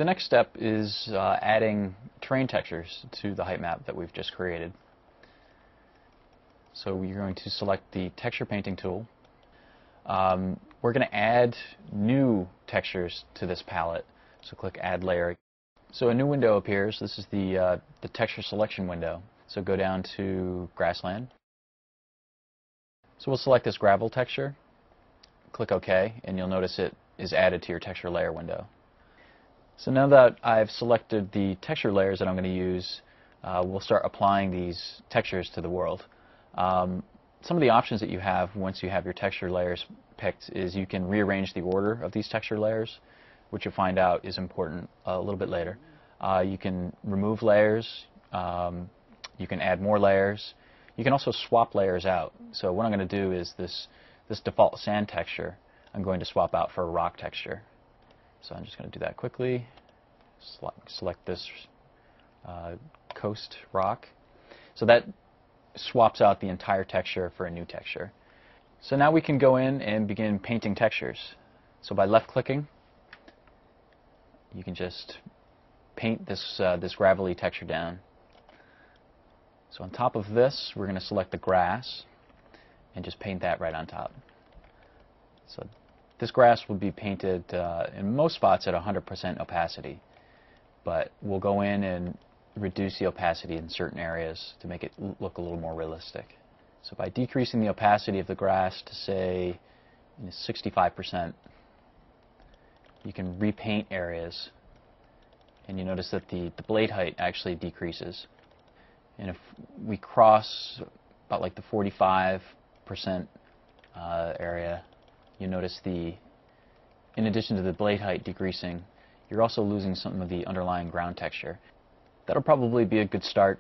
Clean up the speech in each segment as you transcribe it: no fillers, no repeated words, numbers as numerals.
The next step is adding terrain textures to the height map that we've just created. So you're going to select the texture painting tool. We're going to add new textures to this palette. So click Add Layer. So a new window appears. This is the texture selection window. So go down to Grassland. So we'll select this gravel texture. Click OK, and you'll notice it is added to your texture layer window. So now that I've selected the texture layers that I'm going to use, we'll start applying these textures to the world. Some of the options that you have once you have your texture layers picked is you can rearrange the order of these texture layers, which you'll find out is important a little bit later. You can remove layers, you can add more layers, you can also swap layers out. So what I'm going to do is this default sand texture I'm going to swap out for a rock texture. So I'm just going to do that quickly. Select this coast rock. So that swaps out the entire texture for a new texture. So now we can go in and begin painting textures. So by left-clicking, you can just paint this gravelly texture down. So on top of this, we're going to select the grass and just paint that right on top. So this grass will be painted in most spots at 100% opacity, but we'll go in and reduce the opacity in certain areas to make it look a little more realistic. So by decreasing the opacity of the grass to say 65%, you can repaint areas, and you notice that the blade height actually decreases. And if we cross about like the 45% area, you notice in addition to the blade height decreasing, you're also losing some of the underlying ground texture. That'll probably be a good start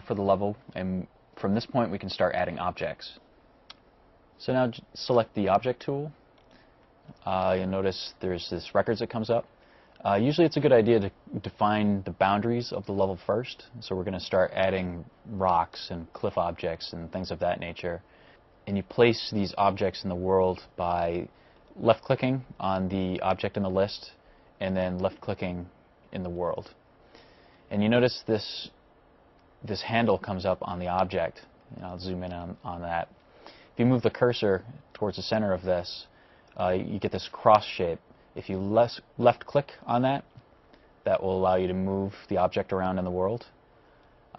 for the level, and from this point we can start adding objects. So now select the object tool. You'll notice there's this records that comes up. Usually it's a good idea to define the boundaries of the level first. So we're going to start adding rocks and cliff objects and things of that nature. And you place these objects in the world by left-clicking on the object in the list and then left-clicking in the world. And you notice this handle comes up on the object. And I'll zoom in on that. If you move the cursor towards the center of this, you get this cross shape. If you left-click on that, that will allow you to move the object around in the world.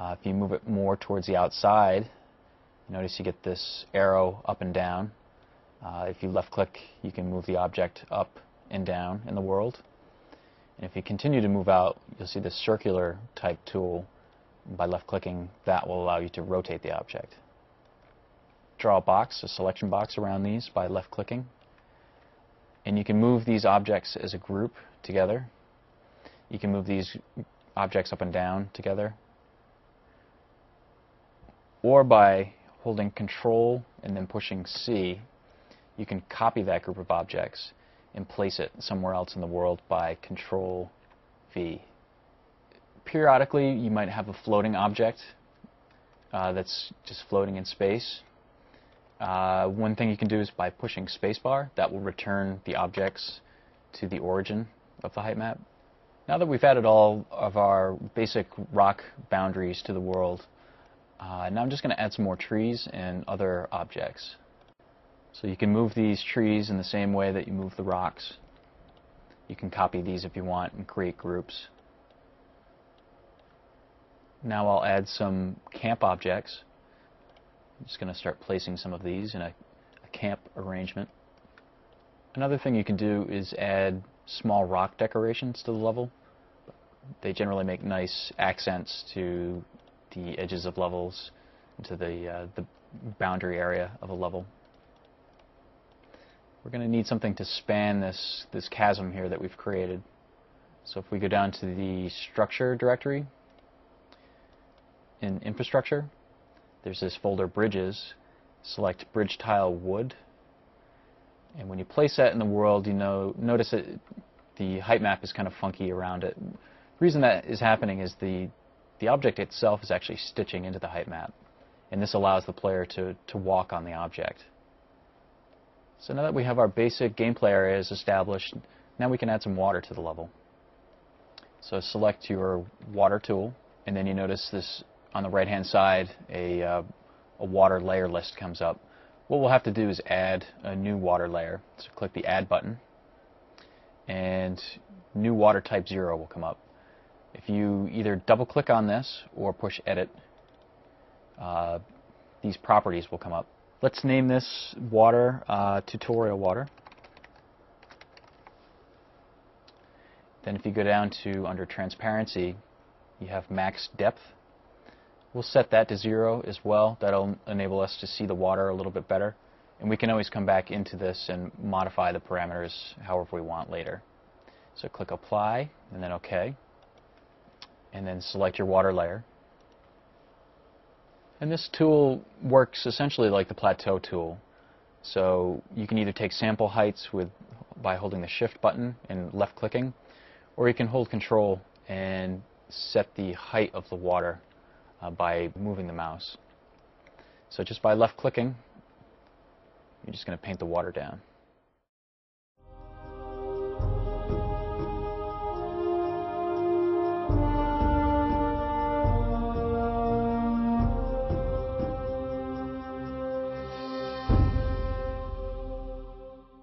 If you move it more towards the outside, notice you get this arrow up and down. If you left-click, you can move the object up and down in the world. And if you continue to move out, you'll see this circular type tool. By left-clicking, that will allow you to rotate the object. Draw a box, a selection box around these by left-clicking. And you can move these objects as a group together. You can move these objects up and down together. Or by holding Control and then pushing C, you can copy that group of objects and place it somewhere else in the world by Control V. Periodically, you might have a floating object that's just floating in space. One thing you can do is by pushing spacebar, that will return the objects to the origin of the height map. Now that we've added all of our basic rock boundaries to the world, now I'm just going to add some more trees and other objects. So you can move these trees in the same way that you move the rocks. You can copy these if you want and create groups. Now I'll add some camp objects. I'm just going to start placing some of these in a camp arrangement. Another thing you can do is add small rock decorations to the level. They generally make nice accents to the edges of levels, to the boundary area of a level. We're going to need something to span this chasm here that we've created. So if we go down to the structure directory, in infrastructure, there's this folder bridges. Select bridge tile wood, and when you place that in the world, notice that the height map is kind of funky around it. The reason that is happening is the object itself is actually stitching into the height map, and this allows the player to walk on the object. So now that we have our basic gameplay areas established, now we can add some water to the level. So select your water tool, and then you notice this on the right hand side, a water layer list comes up. What we'll have to do is add a new water layer. So click the Add button, and new water type 0 will come up. If you either double click on this or push Edit, these properties will come up. Let's name this water tutorial water. Then if you go down to under transparency, you have max depth. We'll set that to 0 as well. That'll enable us to see the water a little bit better. And we can always come back into this and modify the parameters however we want later. So click Apply, and then OK. And then select your water layer. And this tool works essentially like the plateau tool. So you can either take sample heights by holding the Shift button and left clicking, or you can hold Control and set the height of the water by moving the mouse. So just by left clicking, you're just going to paint the water down.